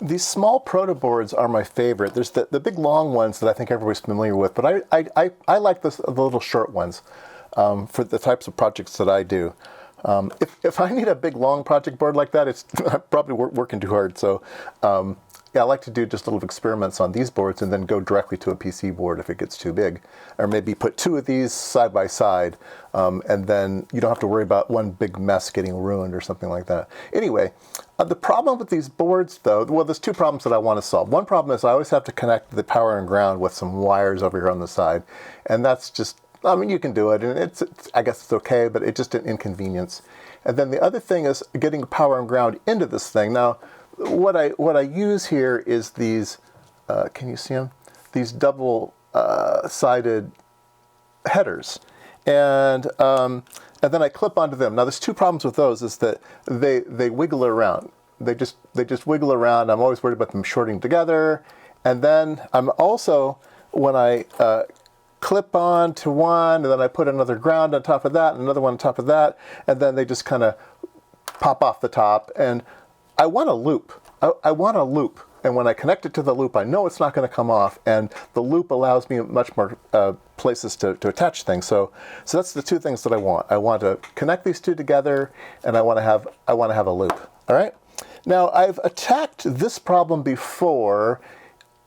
These small protoboards are my favorite. There's the big long ones that I think everybody's familiar with, but I like the little short ones for the types of projects that I do. If I need a big long project board like that, it's I'm probably working too hard. So yeah, I like to do just little experiments on these boards and then go directly to a PC board if it gets too big. Or maybe put two of these side by side, and then you don't have to worry about one big mess getting ruined or something like that. Anyway, the problem with these boards, though, well, there's two problems that I want to solve. One problem is I always have to connect the power and ground with some wires over here on the side. And that's just, I mean, you can do it, and I guess it's okay, but it's just an inconvenience. And then the other thing is getting power and ground into this thing. Now, what I use here is these, can you see them? These double-sided headers. And then I clip onto them. Now, there's two problems with those, is that they wiggle around. They just wiggle around. I'm always worried about them shorting together. And then I'm also, when I clip on to one, and then I put another ground on top of that, and another one on top of that, and then they just kind of pop off the top. And I want a loop. I want a loop. And when I connect it to the loop, I know it's not going to come off. And the loop allows me much more places to attach things. So that's the two things that I want. I want to connect these two together, and I want to have a loop. All right. Now, I've attacked this problem before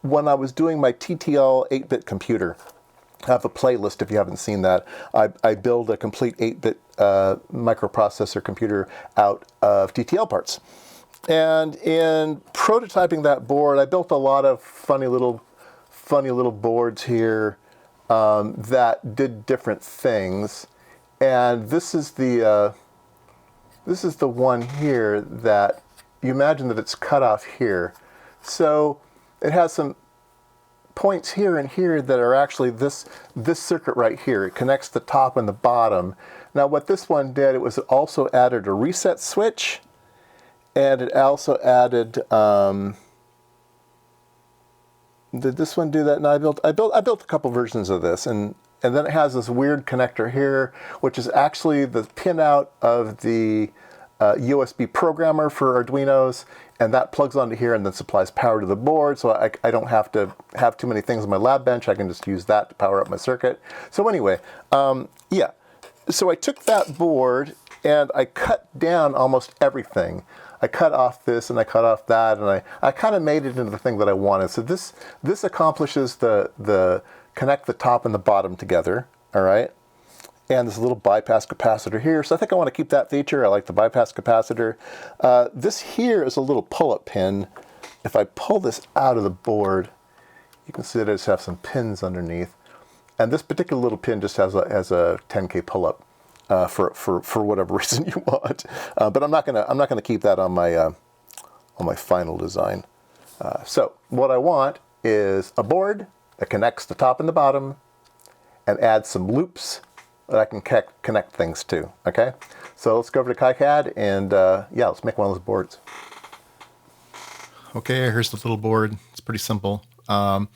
when I was doing my TTL 8-bit computer. I have a playlist if you haven't seen that. I build a complete 8-bit microprocessor computer out of TTL parts. And in prototyping that board, I built a lot of funny little boards here that did different things. And this is the one here that you imagine that it's cut off here. So it has some points here and here that are actually this circuit right here. It connects the top and the bottom. Now, what this one did, it also added a reset switch. And it also added, did this one do that? No, I built a couple versions of this, and then it has this weird connector here, which is actually the pinout of the USB programmer for Arduinos, and that plugs onto here and then supplies power to the board, so I don't have to have too many things on my lab bench. I can just use that to power up my circuit. So anyway, yeah. So I took that board and I cut down almost everything. I cut off this and I cut off that, and I kind of made it into the thing that I wanted. So this accomplishes the connect the top and the bottom together, all right? And there's a little bypass capacitor here. So I think I want to keep that feature. I like the bypass capacitor. This here is a little pull-up pin. If I pull this out of the board, you can see that I just have some pins underneath. And this particular little pin just has a 10K pull-up. For whatever reason you want, but I'm not gonna keep that on my final design. So what I want is a board that connects the top and the bottom, and add some loops that I can connect things to. Okay, so let's go over to KiCad and yeah, let's make one of those boards. Okay, here's the little board. It's pretty simple. It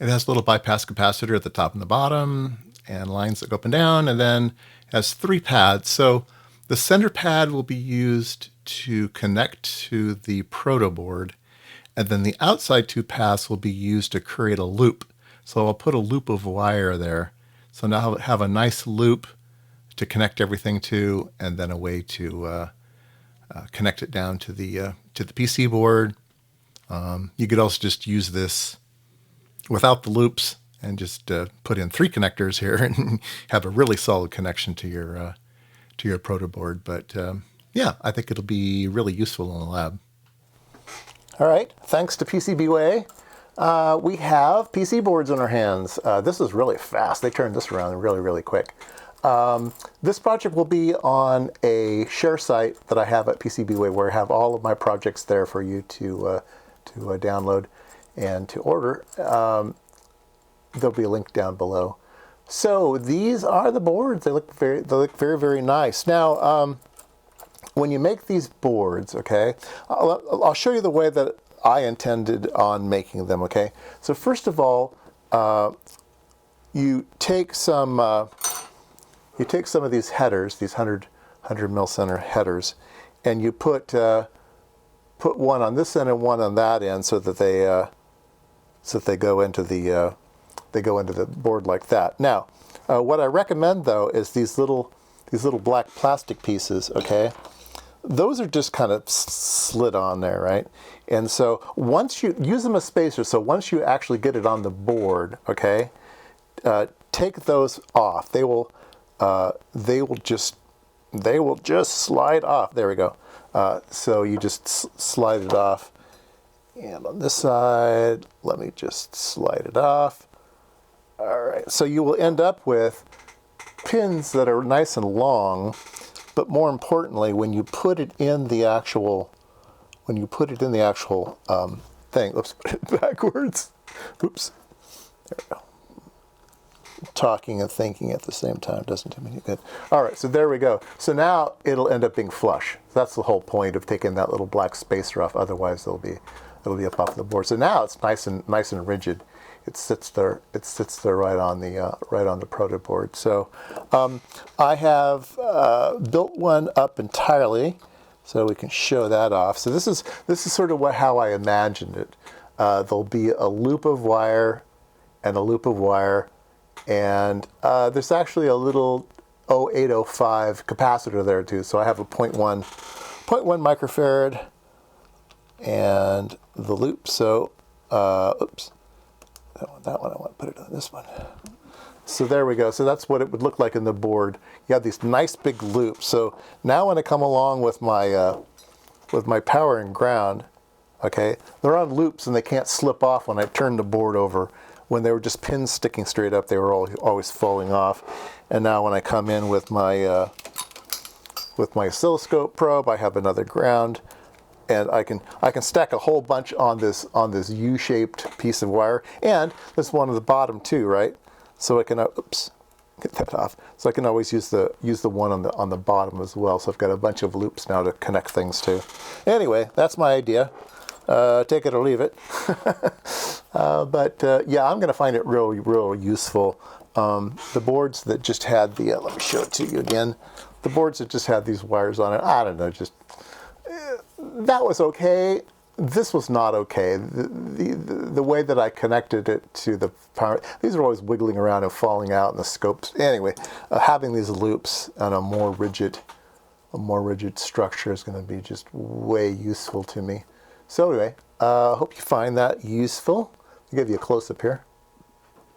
has a little bypass capacitor at the top and the bottom, and lines that go up and down, and then has 3 pads. So the center pad will be used to connect to the Protoboard, and then the outside 2 paths will be used to create a loop. So I'll put a loop of wire there. So now I'll have a nice loop to connect everything to, and then a way to connect it down to the PC board. You could also just use this without the loops and just put in 3 connectors here and have a really solid connection to your Protoboard. But yeah, I think it'll be really useful in the lab. All right, thanks to PCBWay, we have PC boards in our hands. This is really fast. They turned this around really, really quick. This project will be on a share site that I have at PCBWay, where I have all of my projects there for you to download and to order. There'll be a link down below. So these are the boards. They look very, very nice. Now, when you make these boards, okay, I'll show you the way that I intended on making them. Okay, so first of all, you take some of these headers, these 100 mil center headers, and you put put one on this end and one on that end so that they go into the board like that. Now, what I recommend though is these little black plastic pieces. Okay, those are just kind of slid on there, right? And so once you use them as spacers, so once you actually get it on the board, okay, take those off. They will just slide off. There we go. So you just slide it off. And on this side, let me just slide it off. All right. So you will end up with pins that are nice and long, but more importantly, when you put it in the actual thing, let's put it backwards. Oops. There we go. Talking and thinking at the same time doesn't do me any good. All right, so there we go. So now it'll end up being flush. That's the whole point of taking that little black spacer off. Otherwise, it'll be up off the board. So now it's nice and rigid. It sits there. It sits there right on the proto board. So I have built one up entirely, so we can show that off. So this is sort of how I imagined it. There'll be a loop of wire and a loop of wire. And there's actually a little 0805 capacitor there too. So I have a 0.1 microfarad and the loop. So, oops, that one I want to put it on this one. So there we go. So that's what it would look like in the board. You have these nice big loops. So now when I come along with my power and ground, okay, they're on loops and they can't slip off when I turn the board over. When they were just pins sticking straight up, they were always falling off. And now when I come in with my oscilloscope probe, I have another ground, and I can stack a whole bunch on this U-shaped piece of wire, and there's one at the bottom too, right? So I can oops, get that off. So I can always use the one on the bottom as well. So I've got a bunch of loops now to connect things to. Anyway, that's my idea. Take it or leave it. Yeah, I'm going to find it real useful. The boards that just had the, let me show it to you again. The boards that just had these wires on it, I don't know, just, that was okay. This was not okay. The way that I connected it to the power, these are always wiggling around and falling out in the scopes. Anyway, having these loops on a more rigid structure is going to be just way useful to me. So anyway, hope you find that useful. I'll give you a close-up here.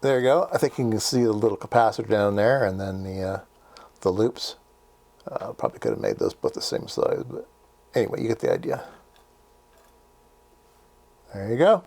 There you go. I think you can see the little capacitor down there, and then the loops. Probably could have made those both the same size, but anyway, you get the idea. There you go.